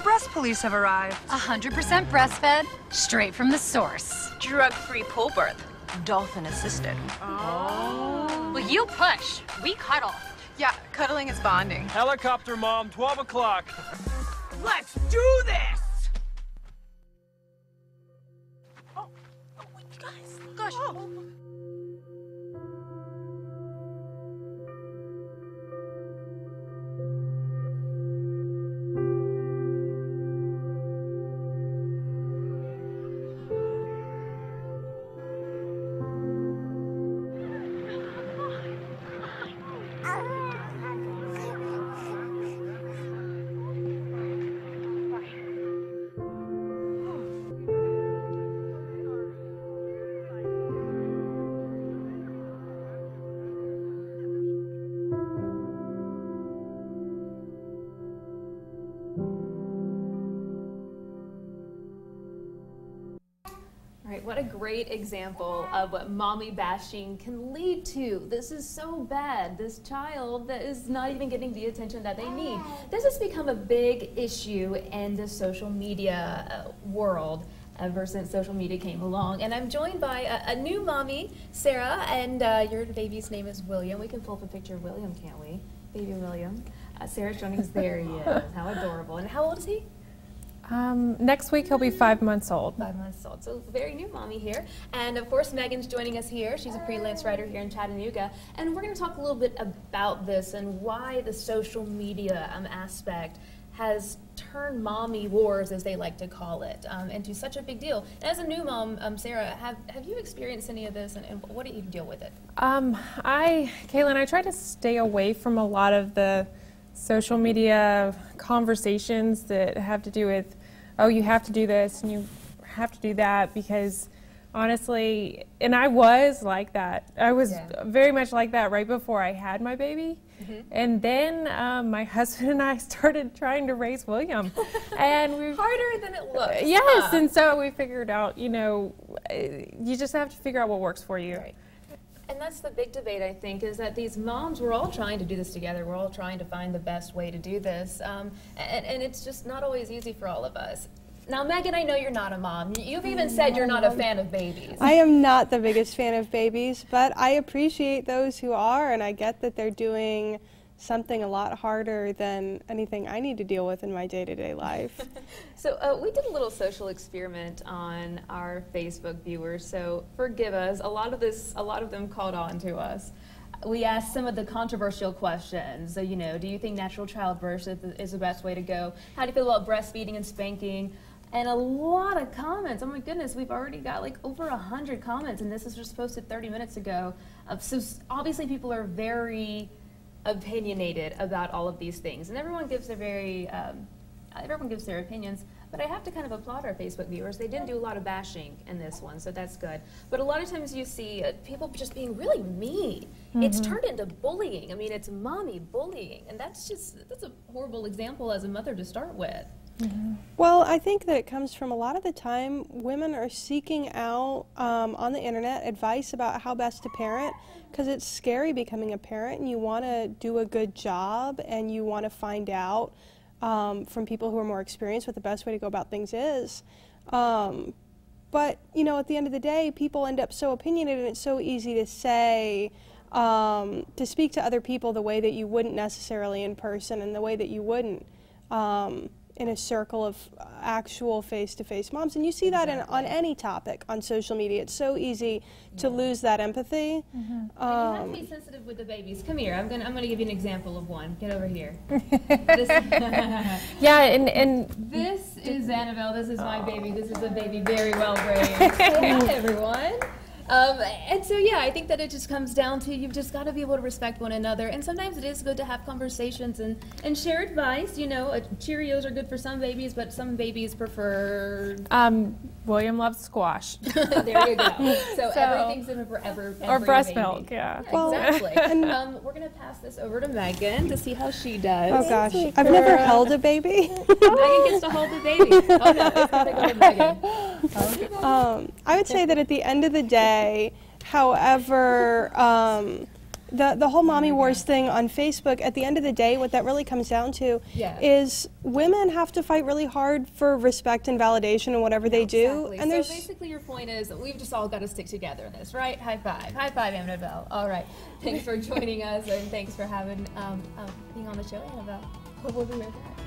breast police have arrived. 100% breastfed, straight from the source. Drug-free pull birth, dolphin assisted. Oh. Well, you push. We cuddle. Yeah, cuddling is bonding. Helicopter mom, 12 o'clock. Let's do this! Oh, you guys. Gosh. Oh. Right, what a great example of what mommy bashing can lead to. This is so bad. This child that is not even getting the attention that they need. This has become a big issue in the social media world ever since social media came along. And I'm joined by a new mommy, Sarah, and your baby's name is William. We can pull up a picture of William, can't we? Baby William. Sarah's joining us. There he is. How adorable. And how old is he? Next week he'll be 5 months old. 5 months old, so very new mommy here. And of course Megan's joining us here. She's a freelance writer here in Chattanooga. And we're going to talk a little bit about this and why the social media aspect has turned mommy wars, as they like to call it, into such a big deal. And as a new mom, Sarah, have you experienced any of this, and what do you deal with it? Caitlin, I try to stay away from a lot of the social media conversations that have to do with, oh, you have to do this and you have to do that, because honestly, and I was like that. I was very much like that right before I had my baby. And then my husband and I started trying to raise William. And we harder than it looks. Yes, and so we figured out, you know, you just have to figure out what works for you. Right. And that's the big debate, I think, is that these moms, we're all trying to do this together. We're all trying to find the best way to do this. And it's just not always easy for all of us. Now, Megan, I know you're not a mom. You've even said you're not a fan of babies. I am not the biggest fan of babies, but I appreciate those who are, and I get that they're doing something a lot harder than anything I need to deal with in my day-to-day life. So we did a little social experiment on our Facebook viewers, so forgive us. A lot of them called on to us. We asked some of the controversial questions. So, you know, do you think natural childbirth is the best way to go? How do you feel about breastfeeding and spanking? And a lot of comments. Oh my goodness, we've already got like over 100 comments, and this was just posted 30 minutes ago. So obviously people are very opinionated about all of these things, and everyone gives their opinions. But I have to kind of applaud our Facebook viewers. They didn't do a lot of bashing in this one, so that's good. But a lot of times you see people just being really mean. It's turned into bullying. I mean, it's mommy bullying, and that's a horrible example as a mother to start with. Well, I think that it comes from a lot of the time women are seeking out on the internet advice about how best to parent, because it's scary becoming a parent, and you want to do a good job, and you want to find out from people who are more experienced what the best way to go about things is. But, you know, at the end of the day, people end up so opinionated, and it's so easy to say, to speak to other people the way that you wouldn't necessarily in person, and the way that you wouldn't in a circle of actual face-to-face moms. And you see that on any topic on social media. It's so easy to lose that empathy. You have to be sensitive with the babies. Come here. I'm gonna give you an example of one. Get over here. Yeah, and this is Annabelle. This is my baby. This is a baby very well raised. Hi, everyone. And so, yeah, I think that it just comes down to you've just got to be able to respect one another. And sometimes it is good to have conversations and share advice. You know, Cheerios are good for some babies, but some babies prefer... William loves squash. There you go. So everything's in for every or breast baby. milk, yeah. Well, exactly. We're going to pass this over to Megan to see how she does. Oh, gosh. I've never held a baby. Megan gets to hold the baby. Oh, no. It's going to take over Megan. I would say that at the end of the day, however the whole mommy wars thing on Facebook, at the end of the day, what that really comes down to is women have to fight really hard for respect and validation in whatever they do. Exactly. And so there's basically your point is that we've just all got to stick together in this, right? High five. High five, Annabelle. All right. Thanks for joining us, and thanks for having being on the show, Annabelle. We'll be right back.